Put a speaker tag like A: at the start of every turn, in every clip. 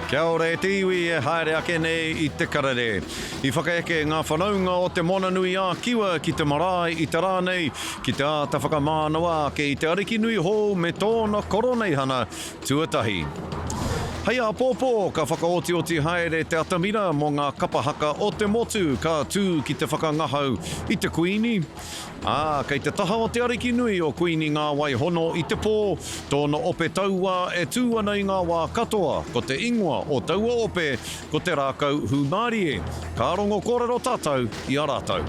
A: Kia ora e tiwi e haere ake nei I te karere. I whakaeke ngā whanaunga o te mona nui a kiwa ki te marae I te rānei, ki te āta whakamānawa ake I te ariki nui hō me tōna koroneihana tuatahi. Hei a pōpō, ka whakaoti-oti haere te atamira mō ngā kapahaka o te motu ka tū ki te whakangahau I te kuini. Kei te taha o te ariki nui o kuini ngā waihono I te pō, tōna ope taua e tū ana I ngā wā katoa, ko te ingoa o taua ope, ko te rākau humārie. Ka rongo kōrero tātou I a rātou.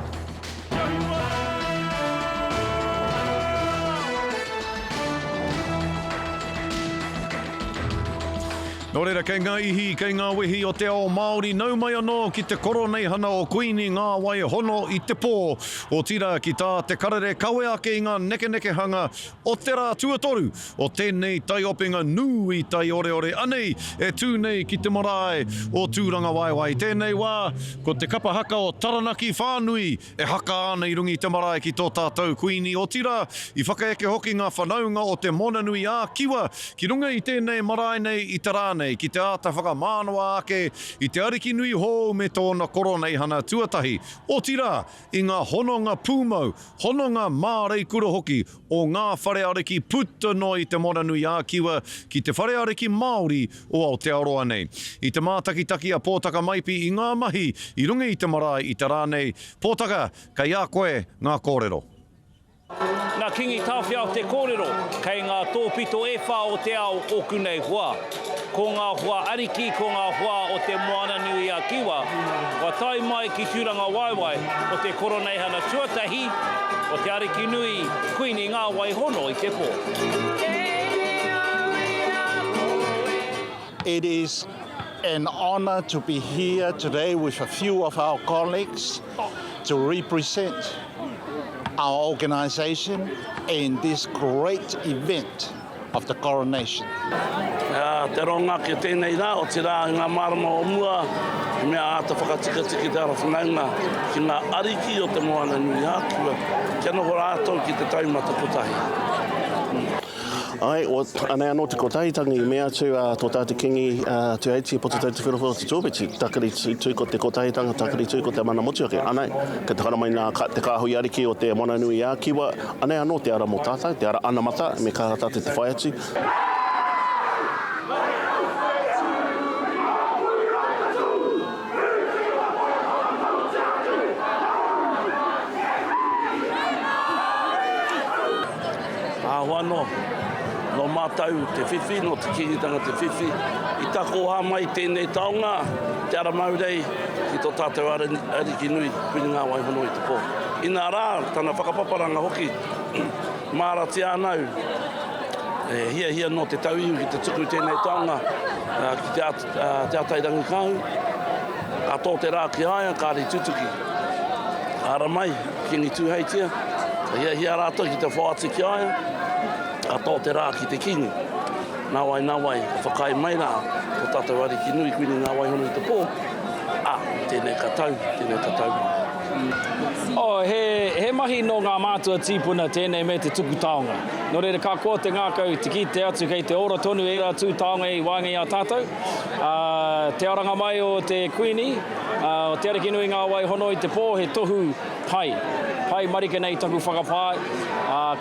A: Nō reira, kei ngā ihi, kei ngā wehi o te ao Māori, nau mai anō ki te koroneihana o kuini ngā waihono I te pō, o tira ki tā te karere kawe ake I ngā nekenekehanga o te rā tuatoru, o tēnei tai opinga nui tai ore anei, e tū nei ki te marae o tūranga waiwai. Tēnei wā, ko te kapahaka o Taranaki whānui, e haka ana I rungi te marae ki tō tātou kuini o tira, I whakaeke hoki ngā whanaunga o te mona nui a kiwa, ki runga I tēnei marae nei I te rānei, ki te āta whakamānawa ake, I te ariki nui hō me tōna koroneihana tuatahi. O tira, I ngā hononga pūmau, hononga mārei kura hoki, o ngā whare ariki puta no I te mona nui a kiwa, ki te whare ariki Māori o Aotearoa nei. I te mātakitaki a pōtaka maipi I ngā mahi, I runga I te marae I te rānei. Pōtaka, kei a koe ngā kōrero.
B: Nā kingi tāwhia o te kōrero, kei ngā tōpito e whā o te ao oku nei hua. Ko ngā hua ariki, ko ngā hua o te moana nui a kiwa, wa tai mai ki tūranga waiwai o te koroneihana tuatahi, o te ariki nui kuini ngā waihono I te pō.
C: It is an honor to be here today with a few of our colleagues to represent our organization in this great event of the coronation.
D: Te ronga ki tēnei rā, o te rā ngā marama o mua, mea āta whakatika-tiki te ara whanaunga ki ngā ariki o te moana nui ākua, kia noho rātou ki te taumata kotahi.
E: Ai, anei anō te kotahitangi, mea tū tō tāte kingi tu heiti po te tautu whirowhiro te tōpiti, takari tū ko te kotahitanga, takari tū ko te mana motu ake. Anei, ka te haramai nā te kāhui ariki o te mona nui a kiwa, anei anō te ara mō tātai, te ara anamata, me ka tātai te whai atu.
D: Wano, no mātau te whiwhi, no te kingitanga te whiwhi, I tako hā mai tēnei taonga, te ara maurei ki tō tātou ariki nui, kuini ngā waihono I te pō. I nā rā, tāna whakapaparanga hoki, māra te ānau, hia no te tauiu ki te tuku tēnei taonga, ki te atairangi kāhu, a tō te rā ki aia, kāri tutuki. Ara mai, kingi tūheitia, hia rātou ki te whaati ki aia, a tō te rā ki te kingi. Nā wai, whakai mai rā, o tātou ariki nui kuini ngā waihono I te pō. Tēnei katau.
B: He mahi no ngā mātua tīpuna tēnei me te tuku taonga. Nō reira ka kō te ngākau te ki te atu kei te ora tonu e rā tū taonga I wāngi a tātou. Te aranga mai o te kuini, o te ariki nui ngā waihono I te pō, he tohu pai. Pai marike nei taku whakapāi.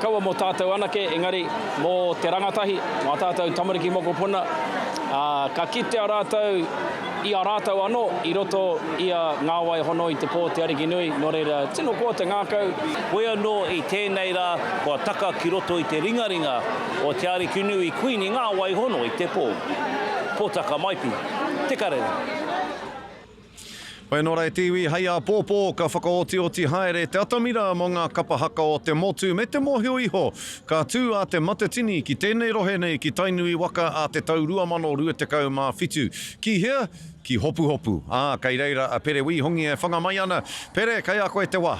B: Kaua mō tātou anake, engari mō te rangatahi, mō tātou tamariki moko puna. Ka kite a rātou, I a rātou anō, I roto I a ngā waihono I te pō te ariki nui, nō reira tino kua te ngākau.
F: Koe anō I tēnei rā, kua taka ki roto I te ringaringa o te ariki nui kuini ngā waihono I te pō. Pōtaka maipi, te karere.
A: Pai nō rei tiwi, hei a pōpō, ka whakaoti-oti haere te atamira mō ngā kapahaka o te motu me te mōhio iho. Ka tū a te matatini ki tēnei rohe nei ki tainui waka a te tau 2027. Ki hea, ki hopu. Kei reira a Pere Wihongi e whangamai ana. Pere, kei a koe te wā.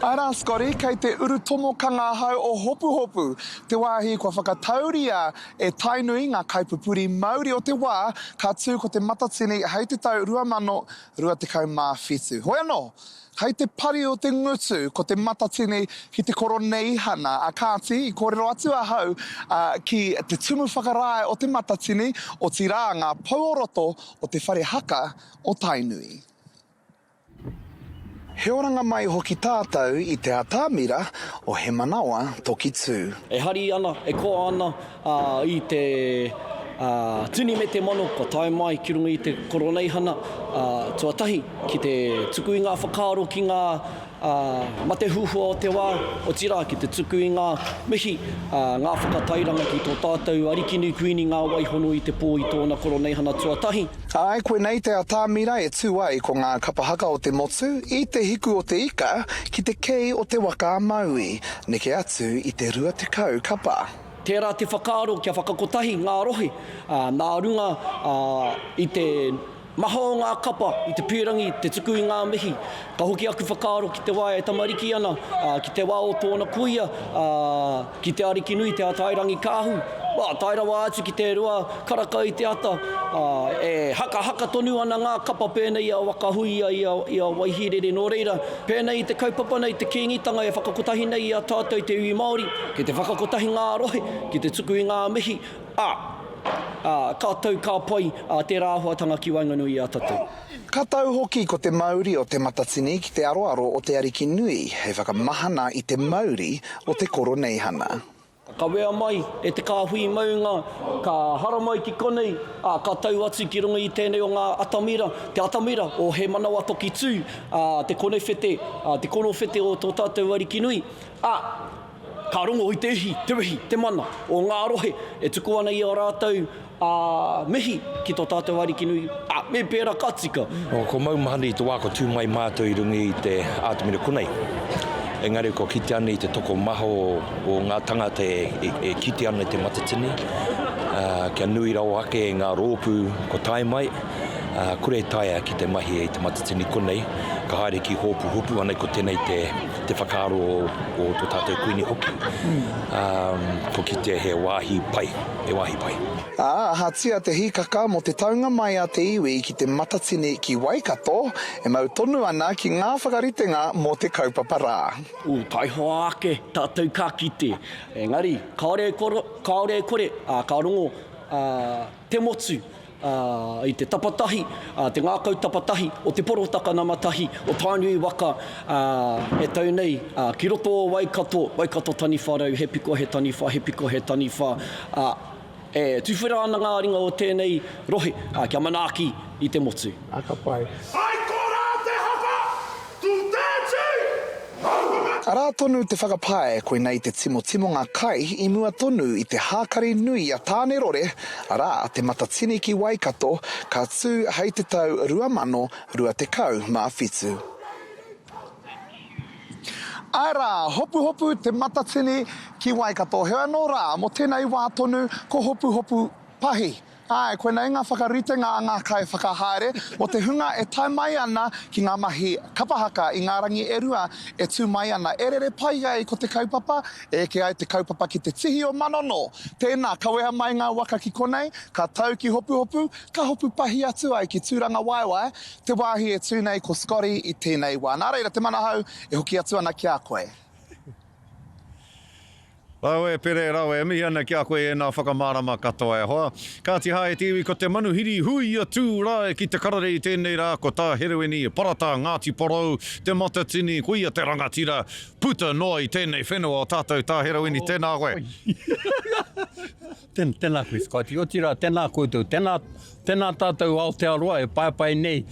G: Ara, Scotty, kei te urutomokanga hau o hopu hopu. Te wāhi kua whakatauria e tainui ngā kaipupuri Māori o te wā, ka tū ko te matatini hei te tau 2024. Hoi anō, hei te pari o te ngutu ko te matatini ki te koroneihana, a kāti i kōrero atu a hau ki te tumu whakarae o te matatini o ti rā ngā pauoroto o te whare haka o tainui. He oranga mai hoki tātou i te atamira o he manawa toki tū.
H: E hari ana, e koa ana i te tuni me te mano, ko tae mai ki runga i te koroneihana tuatahi ki te tuku i ngā whakaaro ki ngā mate huhua o te wā, o tira ki te tuku i ngā mihi, ngā whakatairanga ki tō tātou arikinu kuini ngā waihono i te pō i tōna koroneihana tuatahi.
G: Ai, koe nei te atamira e tū ai ko ngā kapahaka o te motu, i te hiku o te ika, ki te kei o te waka maui, neke atu i te 20 kapa.
H: Tērā te whakaaro kia whakakotahi ngā rohe, nā runga i te maho o ngā kapa, i te pūrangi, te tuku i ngā mihi. Ka hoki aku whakaaro ki te wā e tamariki ana, ki te wā o tōna kuia, ki te ariki nui, te atairangi kāhu. Taira wā atu ki te rua karaka i te ata, e haka tonu ana ngā kapa pēnei a wakahui i a waihirere nō reira. Pēnei te kaupapa nei, te kīngitanga e whakakotahi nei i a tātou te ui Māori, ki te whakakotahi ngā rohe, ki te tuku i ngā mihi. Kātou kā pai te rāhuatanga ki Wainganui i a tātou.
G: Ka tau hoki ko te Māori o te matatini ki te aroaro o te ariki nui, hei whakamahana i te Māori o te koroneihana.
H: Ka wea mai e te kāhui maunga, ka hara mai ki konei, ka tau atu ki runga i tēnei o ngā atamira, te atamira o he manawa toki tū, te konewhete, te konowhete o tō tātou ariki nui. Ka rongo i te ihi, te wehi, te mana o ngā rohe, e tuku ana i o rātou mihi ki tō tātou ariki nui, me pēra ka tika.
I: Ko maumahani i te wā ko tū mai mātou i runga i te atamira konei. Engari ko kite ana i te toko maho o ngā tangata e kite ana i te matatini. Kia nui rau ake e ngā rōpū ko tae mai. Kure taia ki te mahi e te matatini konei. Ka haere ki hopu ana ko tēnei te whakaaro o tō tātou kuini hoki. Ko kite he wāhi pai.
G: Hatia te hikaka mo te taunga mai a te iwi ki te matatini ki Waikato, e mau tonu ana ki ngā whakaritenga mo te kaupapa rā.
H: Tai hoa ake, tātou ka kite. Engari, kaore kore, ka rongo te motu, i te tapatahi, te ngākau tapatahi, o te porotaka namatahi, o tainui waka, e tau nei, ki roto o Waikato taniwharau, he piko he taniwha, e tuwhera ana ngā ringa o tēnei rohe, kia manaaki i te motu.
G: Aka pai.
J: Ai kora te haka, tu tēti!
G: Arā tonu te whakapae koe nei te timo ngā kai i mua tonu i te hākari nui a tāne rore, arā te matatini ki Waikato ka tū hei te tau 2020 mā whitu. Aira, hopu te matatini ki Waikato. He anō rā, mo tēnei wā tonu ko hopu pahi. Ai, koe nei ngā whakaritenga a ngā kai whakahaere, mo te hunga e tai mai ana ki ngā mahi kapahaka i ngā rangi e rua e tū mai ana. E rere pai ai ko te kaupapa, e ke ai te kaupapa ki te tihi o Manono. Tēnā, ka wea mai ngā waka ki konei, ka tau ki hopu, ka hopu pahi atu ai ki tūranga waiwai, te wāhi e tū nei ko Scotty i tēnei wā. Nā reira, te mana hau e hoki atu ana ki a koe.
A: Rawe, pere rawe, mihi ana ki a koe e nā whakamārama katoa e hoa. Kāti hae te iwi ko te manuhiri hui atu rā ki te karare i tēnei rā ko tā heroini, parata, Ngāti Porou, te matatini, kuia te rangatira, puta noa i tēnei whenua o tātou tā heroini, tēnā koe.
K: Tēnā koe, Scotty, o tira, tēnā koe tau, tēnā tātou Aotearoa e pai nei,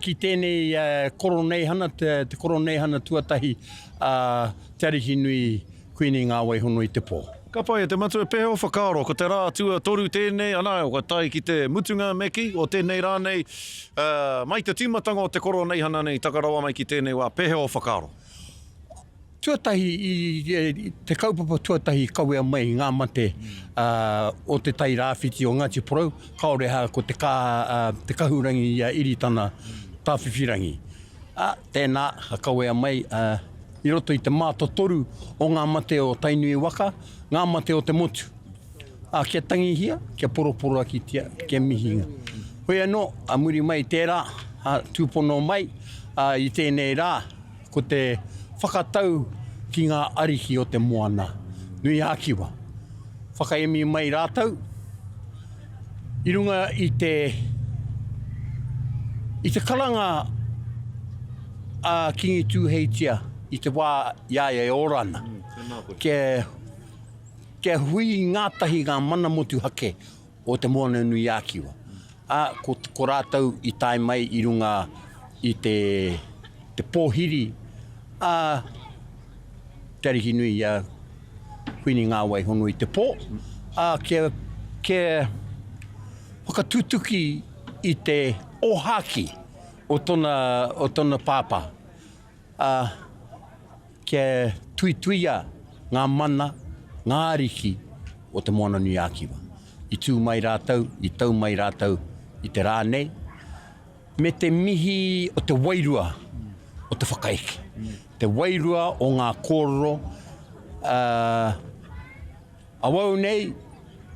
K: ki tēnei koroneihana, te koroneihana tuatahi, te ariki nui kuini ngā waihono i te pō.
A: Ka pai e te matua pehe o whakaaro, ko te rā tua toru tēnei, anā, o ka tai ki te mutunga meki o tēnei rānei, mai te tīmatanga o te koroneihana nei, takarawa mai ki tēnei wā, pehe o whakaaro.
K: Tuatahi, te kaupapa tuatahi kawea mai ngā mate o te tai rāwhiti o Ngāti Porou, kaore ha ko te kahurangi i iritana tāwhiwhirangi. Tēnā, kawea mai, i roto i te mātotoru o ngā mate o Tainui Waka, ngā mate o te motu. Kia tangihia, kia poroporo ki kia mihinga. Hoi anō, a muri mai tērā, tūpono mai, i tēnei rā, ko te whakatau ki ngā ariki o te moana. Nui ākiwa. Whakaemi mai rātau, i runga i te karanga Kingi Tūheitia, i te wā iaia e orana. Kia hui ngātahi ngā mana motu hake o te moana nui ākiwa. Ko rātau i tai mai i runga i te pōhiri, te ariki nui huini ngā waihono i te pō. Kia whakatutuki i te ohaki o tona pāpā. Kia tuituia ngā mana, ngā ariki o te moana nui ākiwa. I tū mai rātau, i tau mai rātau, i te rānei, me te mihi o te wairua o te whakaeke. Te wairua o ngā kōrero. Awau nei,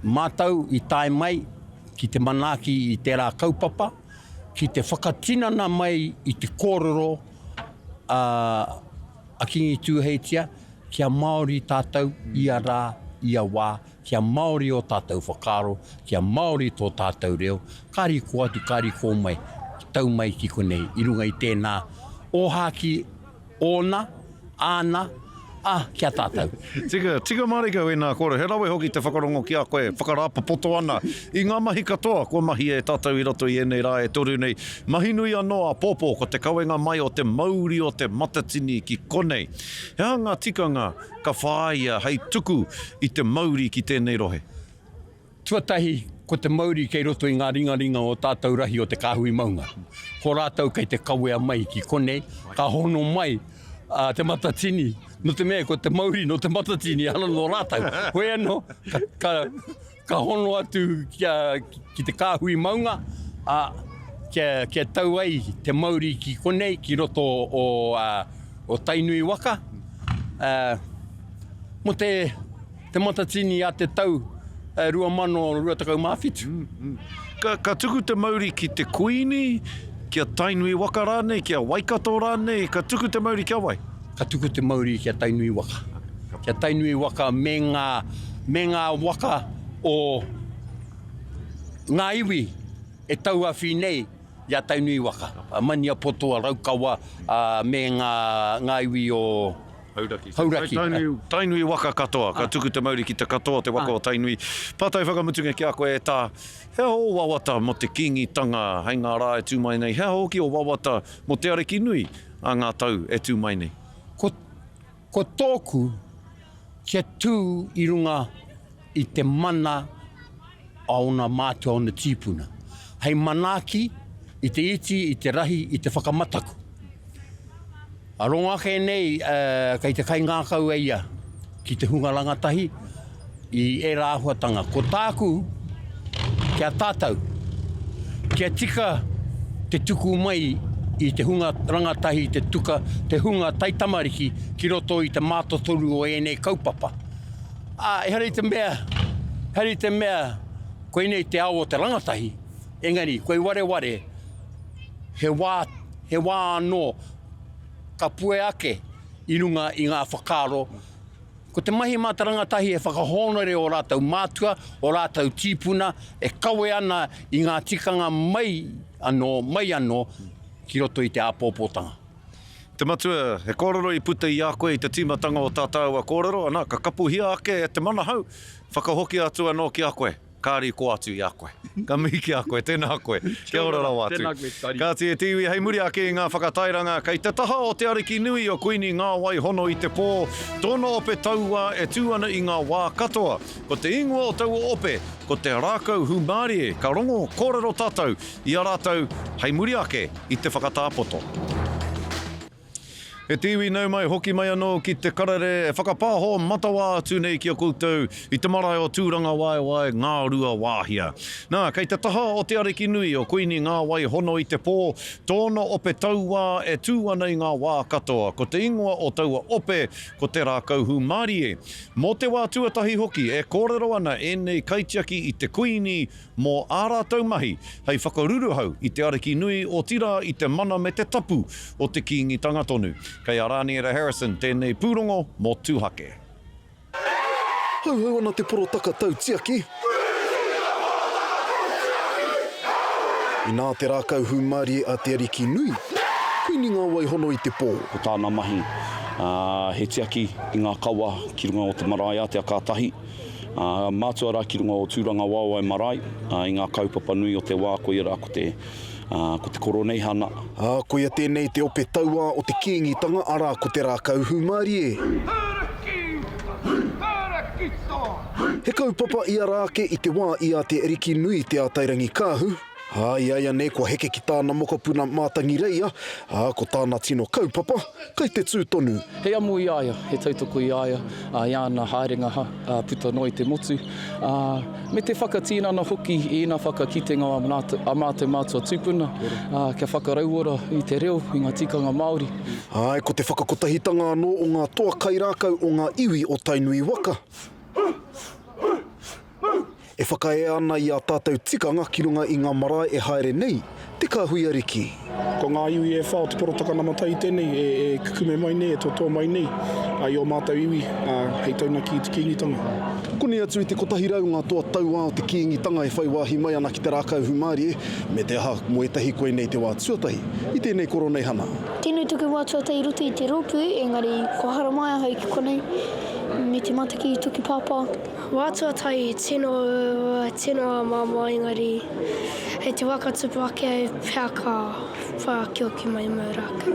K: mātau i tai mai ki te manaki i tērā kaupapa, ki te whakatinana mai i te kōrero a Kingi Tūheitia, kia Māori tātou, ia rā, ia wā, kia Māori o tātou whakaro, kia Māori tō tātou reo, kāri ko atu, kāri ko mai, tau mai ki konei, i runga i tēnā, ohaki, ona, ana, kia tātou.
A: Tika marika e nā kore, he rawe hoki te whakarongo ki a koe, whakarapa poto ana. I ngā mahi katoa, ko mahi e tātou i roto i enei rā e toru nei. Mahi nui anō a pōpō, ko te kawenga mai o te mauri o te matatini ki konei. He ngā tikanga ka whāia hei tuku i te mauri ki tēnei rohe.
K: Tuatahi, ko te mauri kei roto i ngā ringa o tātou rahi o te kāhui maunga. Ko rātou kei te kawea mai ki konei, ka hono mai te matatini. No te mea, ko te mauri no te matatini, ana no rātau. Hoi anō, ka hono atu ki te kāhui maunga, kia tau ai te mauri ki konei, ki roto o Tainui Waka. Mo te matatini a te tau, 2025.
A: Ka tuku te mauri ki te kuini, kia Tainui Waka rānei, kia Waikato rānei, ka tuku te mauri kia wai?
K: Ka tuku te mauri kia Tainui Waka. Kia Tainui Waka me ngā waka o ngā iwi e tau a whinei ia Tainui Waka. Mania potoa raukawa me ngā iwi o Hauraki.
A: Tainui Waka katoa. Ka tuku te mauri ki te katoa te waka o Tainui. Pātai whakamutunga ki a koe e tā. He ho wawata mo te kingitanga hei ngā rā e tū mai nei. He ho ki o wawata mo te ariki nui a ngā tau e tū mai nei.
K: Ko tōku kia tū i runga i te mana a ona mātua o na tīpuna. Hei manaki i te iti, i te rahi, i te whakamataku. A rongake nei, kei te kai ngākau eia ki te hunga rangatahi i e rāhuatanga. Ko tāku kia tātou, kia tika te tuku mai i te hunga rangatahi, te hunga taitamariki ki roto i te mātotoru o enei kaupapa. Heri te mea, koe nei te ao o te rangatahi, engari, koe ware, he wā anō, ka pue ake i runga i ngā whakaro. Ko te mahi mā te rangatahi e whakahonore o rātou mātua, o rātou tīpuna, e kawe ana i ngā tikanga mai anō, ki roto i te āpōpōtanga.
A: Te matua, he kōrero i puta i a koe i te tīmatanga o tātou a kōrero, ana ka kapuhia ake e te mana hau, whakahoki atu anō ki a koe. Kāri ko atu i a koe. Ka mihi ki a koe, tēnā koe. Kia ora rau atu. Ka te e tiwi, hei muri ake i ngā whakatairanga. Kei te taha o te ariki nui o kuini ngā waihono i te pō. Tōna ope taua e tūana i ngā wā katoa. Ko te ingoa o taua ope, ko te rākau humārie. Ka rongo kōrero tātou i a rātou, hei muri ake i te whakatāpoto. E tiwi nau mai hoki mai anō ki te karare e whakapāho matawa atu nei ki a koutou i te marae o tūranga wae ngā rua wāhia. Nā, kei te taha o te ariki nui o Kuini ngā wai hono i te pō, tōna ope taua e tūana i ngā wā katoa, ko te ingoa o taua ope, ko te rā kauhu Mārie. Mō te wā tuatahi hoki, e kōrero ana e nei kaitiaki i te Kuini mō ārātau mahi, hei whakaruruhau i te ariki nui o tira i te mana me te tapu o te kingitanga tonu. Kei a Rāniera Harrison, tēnei pūrongo mō tūhake.
L: Hau ana te porotaka tautiaki. I nā te rākauhu Mārie a te ariki nui, Kuini ngā wai hono i te pō.
D: Ko tāna mahi, he tiaki i ngā kaua ki runga o te marae a te akātahi. Mātua rā ki runga o tūranga wāwai marae, i ngā kaupapa nui o te wā koe rā ko te koroneihana.
L: Koia tēnei te ope taua o te kīngitanga arā ko te rākauhu Mārie. He kaupapa ia rāke i te wā i a te ariki nui te ātairangi kāhu. Ia nei kua heke ki tāna mokopuna mātangi reia, ko tāna tino kaupapa, kei te tūtonu.
B: He amu i aia, he tautoko i aia, iāna haerenga puta noi te motu. Me te whakatīnana hoki i ina whakakitenga a mātou mātua tūpuna, kia whakarauora i te reo, i ngā tikanga Māori.
L: Ko te whakakotahitanga anō o ngā toa kairākau o ngā iwi o Tainui Waka. E whakae ana i a tātou tikanga ki runga i ngā marae e haere nei, te kāhui ariki.
M: Ko ngā iwi e whao te porotaka namatai tēnei, e kukume mai nei, e totoa mai nei, i o mātou iwi, hei tauna ki te kīngitanga.
L: Kone atu i te kotahi rau ngā toa taua o te kīngitanga e whai wāhi mai ana ki te rākauhu Mārie, me te aha mo etahi koe nei te wā tuatahi, i tēnei koroneihana.
N: Tēnei tuku wā tuatahi rutu i te rōpū, engari ko haramaya hau ki konei, me te mataki i tuki pāpā. Wā tuatahi tino māma engari, he te waka tupu ake pēr ka whakioki mai mau rākau.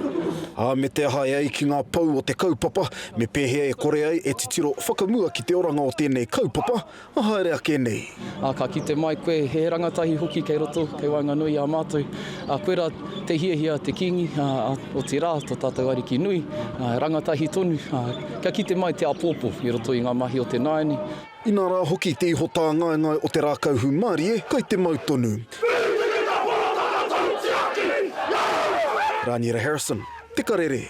L: Me te aha e ai ki ngā pau o te kaupapa, me pēhea e kore ai e te tiro whakamua ki te oranga o tēnei kaupapa, a haere ake nei.
B: Ka kite mai koe, he rangatahi hoki kei roto, kei wanga nui a mātou. Koe rā te hiahia te kingi o te rā, tō tātou ariki nui, rangatahi tonu. Kia kite mai te apōpō i roto i ngā mahi o te naini.
L: Ina rā hoki te ihota ngai o te rākauhu Mārie, kei te mautonu. Rāniera Harrison, te karere.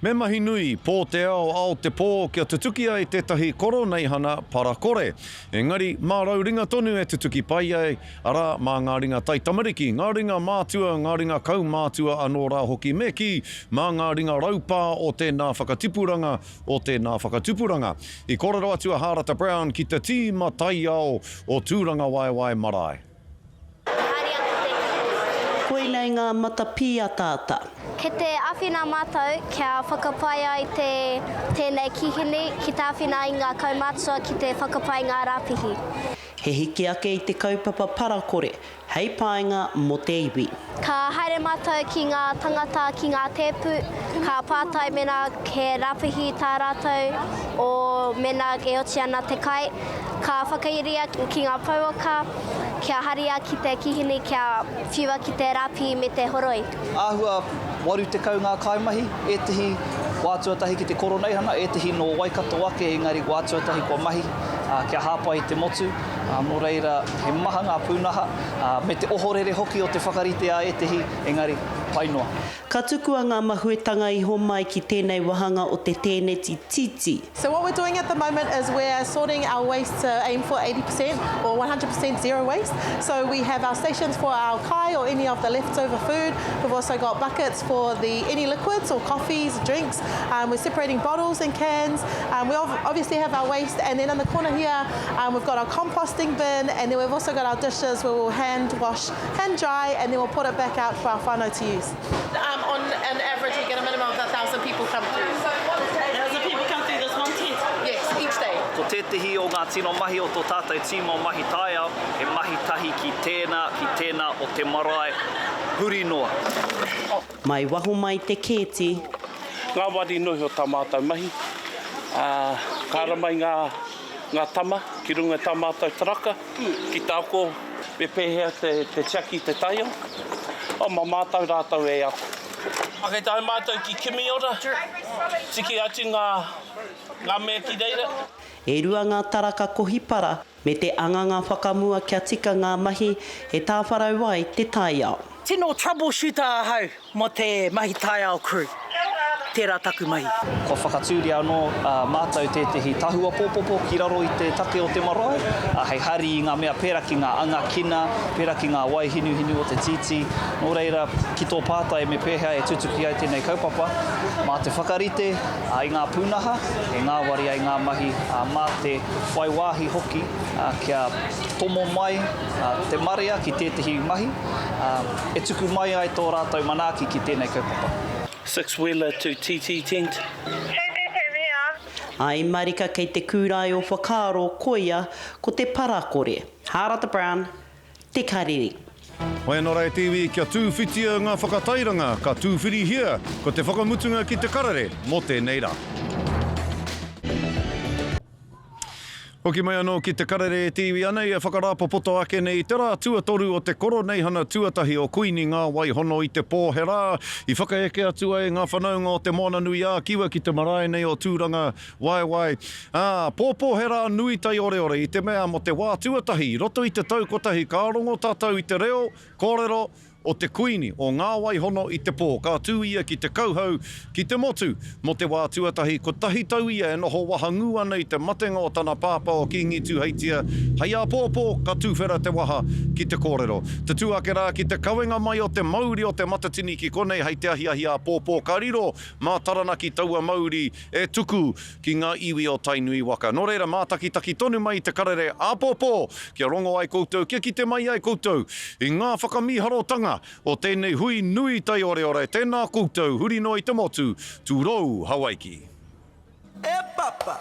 A: Me mahi nui, pō te ao te pō kia tutuki ai tētahi koroneihana parakore. Engari, mā rau ringa tonu e tutuki pai ai, arā mā ngā ringa taitamariki, ngā ringa mātua, ngā ringa kaumātua anō rā hoki meki, mā ngā ringa raupā o tēnā whakatupuranga, I kōrero atu a Harata Brown ki te tīma tai ao o tūranga waiwai marae.
O: Koe nei ngā mata pia tāta.
P: Ke te awhina mātou, kia whakapai ai tēnei kihini, ki te awhina i ngā kaumātua ki te whakapai ngā rāpihi.
O: He hiki ake i te kaupapa parakore, hei pāinga mo te iwi.
P: Ka haere mātou ki ngā tangata ki ngā tēpu, ka pātai mena ke rāpihi tā rātou o mena e oti ana te kai. Ka whakairia ki ngā pauaka, kia haria ki te kihini, kia whiua ki te rāpihi me te horoi.
Q: Āhua waru te kau ngā kaimahi, e tehi wātuatahi ki te koroneihana, e tehi no Waikato ake, engari wātuatahi kua mahi, kia hāpai te motu, mō reira he maha ngā pūnaha, me te ohorere hoki o te whakarite a e tehi, engari painoa.
O: Ka tukua ngā mahuetanga I ho mai ki tēnei wahanga o te tēneti titi.
R: So what we're doing at the moment is we're sorting our waste to aim for 80% or 100% zero waste. So we have our stations for our kai or any of the leftover food. We've also got buckets for any liquids or coffees, drinks. We're separating bottles and cans. We obviously have our waste, and then in the corner here we've got our composting bin, and then we've also got our dishes where we'll hand wash, hand dry, and then we'll put it back out for our whānau to use. On an average, we get a minimum of 1,000 people come through. 1,000 people come through this one tent? Yes, each day.
Q: Ko tētehi o ngā tino mahi o tō tātou tīma mahi tāia, he mahi tahi ki tēnā o te marae, huri noa.
O: Mai waho mai te kēti.
D: Ngā wari nohi o tā mātou mahi. Kāra mai ngā tama, ki runga tā mātou taraka, ki tāko me pēhea te tiaki te taia. O mā mātou rātou e ako. Ake tahe mātou ki kimi ora. Tiki atu ngā mea ki reira.
O: E rua ngā taraka kohipara me te anganga whakamua kia tika ngā mahi e tāwharau ai te tai ao.
S: Tino troubleshooter hau mo te mahi tai ao crew. Tērā taku mahi.
Q: Ko whakatūri anō mātou tētahi tahua pōpopo ki raro i te take o te marae. Hei hari i ngā mea pēra ki ngā anga kina, pēra ki ngā wai hinu o te titi. Nō reira, ki tō pātai me pēhea e tutuki ai tēnei kaupapa. Mā te whakarite, i ngā pūnaha, e ngā wari ai ngā mahi, mā te waiwāhi hoki, kia tomo mai te marea ki tētahi mahi. E tuku mai ai tō rātou manaaki ki tēnei kaupapa.
D: Six-wheeler to TT tent.
O: Ai marika kei te kūrai o whakaaro koia ko te parakore. Harata Brown, te kariri.
A: Wainorai TV kia tūwhitia ngā whakatairanga, ka tūwhiri hia, ko te whakamutunga ki te karare, mo tēnei rā. Hoki mai anō ki te Karere TV anei e whakarāpopoto ake nei te rā tuatoru o te koroneihana tuatahi o Kuini ngā Waihono i te pōhera. I whakaeke atu ai ngā whanaunga o te moana nui a kiwa ki te marae nei o tūranga waiwai. Pōpōhera nui tai ore i te mea mo te wā tuatahi. Roto i te taukotahi ka rongo tātou i te reo, kōrero, o te Kuini o ngā Waihono i te pō. Ka tū ia ki te kauhau, ki te motu, mo te wā tuatahi. Ko tahi tau ia e noho wahangu ana i te matenga o tana pāpa o Kingi Tūheitia. Hei a pōpō, ka tūwhera te waha ki te kōrero. Te tūake rā ki te kawenga mai o te Māori o te matatini ki konei hei te ahi a pōpō. Ka riro, mā taranaki taua Māori e tuku ki ngā iwi o Tainui Waka. Nō reira, mā taki tonu mai te Karere a pōpō. Kia rongo ai koutou, kia ki te mai ai koutou. I ngā whakamiharotanga o tēnei hui nui tai ore, tēnā koutou, huri no i te motu, tūrou Hawaiki.
J: E papa,